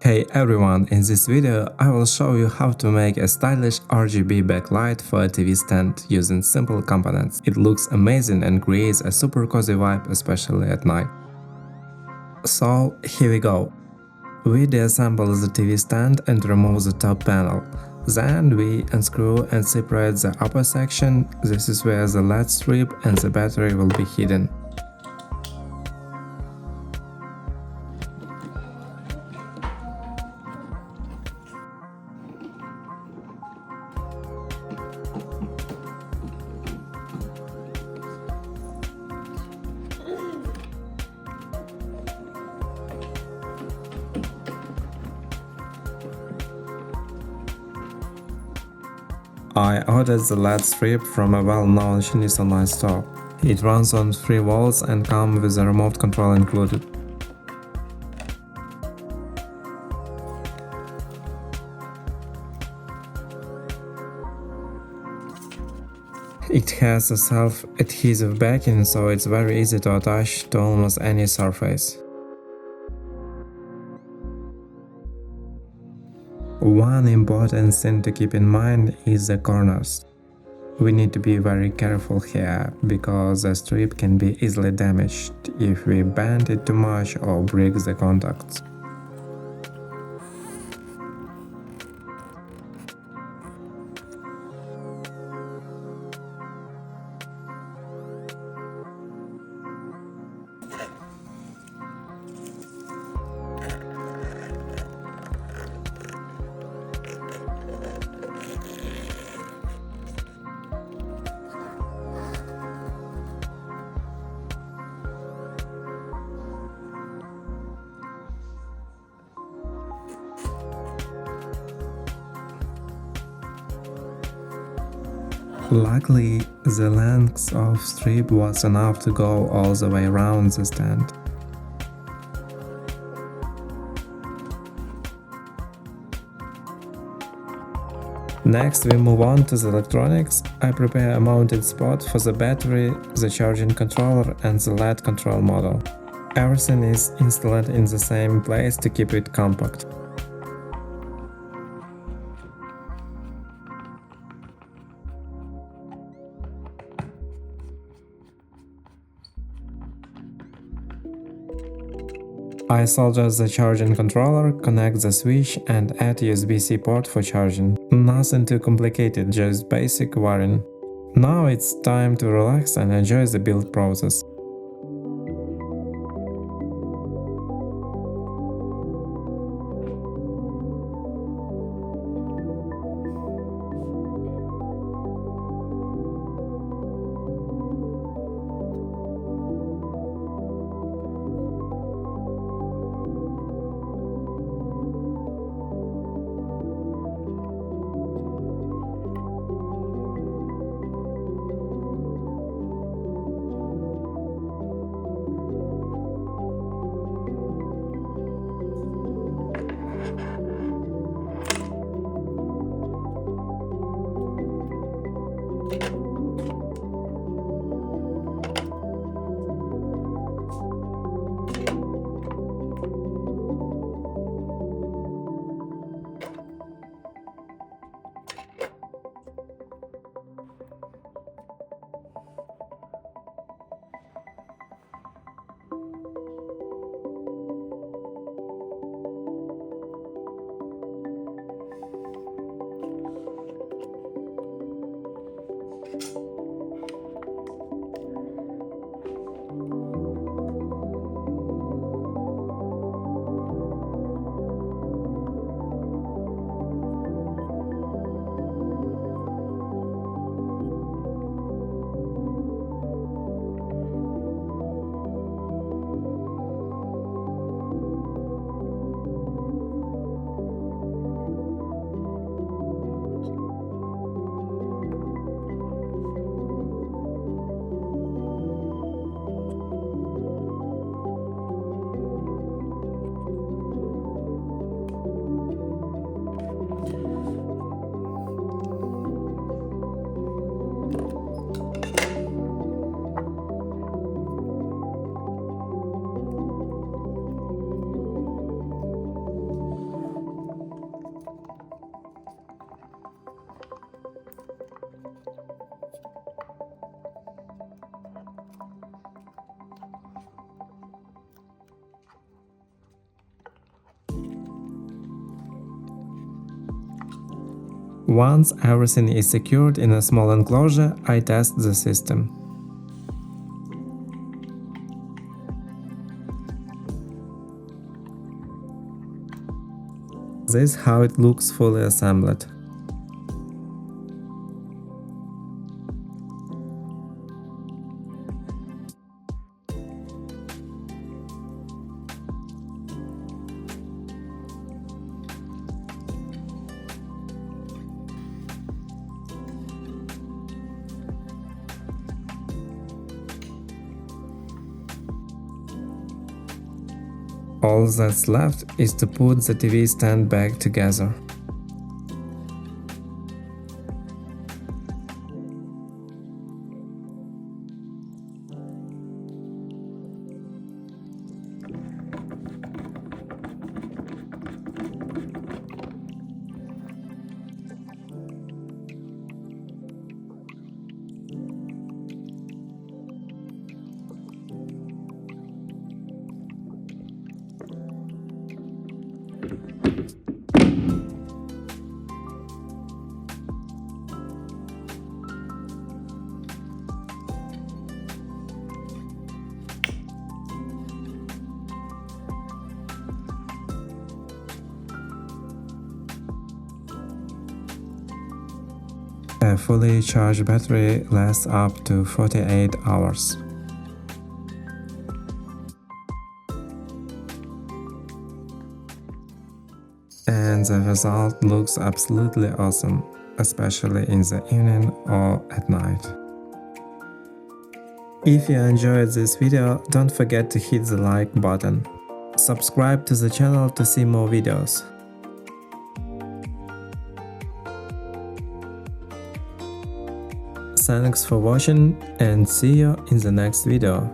Hey everyone, in this video I will show you how to make a stylish RGB backlight for a TV stand using simple components. It looks amazing and creates a super cozy vibe, especially at night. So here we go. We deassemble the TV stand and remove the top panel. Then we unscrew and separate the upper section. This is where the LED strip and the battery will be hidden. I ordered the LED strip from a well-known Chinese online store. It runs on 3 volts and comes with a remote control included. It has a self-adhesive backing, so it's very easy to attach to almost any surface. One important thing to keep in mind is the corners. We need to be very careful here, because the strip can be easily damaged if we bend it too much or break the contacts. Luckily, the length of strip was enough to go all the way around the stand. Next, we move on to the electronics. I prepare a mounted spot for the battery, the charging controller and the LED control module. Everything is installed in the same place to keep it compact. I solder the charging controller, connect the switch and add USB-C port for charging. Nothing too complicated, just basic wiring. Now it's time to relax and enjoy the build process. Once everything is secured in a small enclosure, I test the system. This is how it looks fully assembled. All that's left is to put the TV stand back together. A fully charged battery lasts up to 48 hours. And the result looks absolutely awesome, especially in the evening or at night. If you enjoyed this video, don't forget to hit the like button. Subscribe to the channel to see more videos. Thanks for watching and see you in the next video.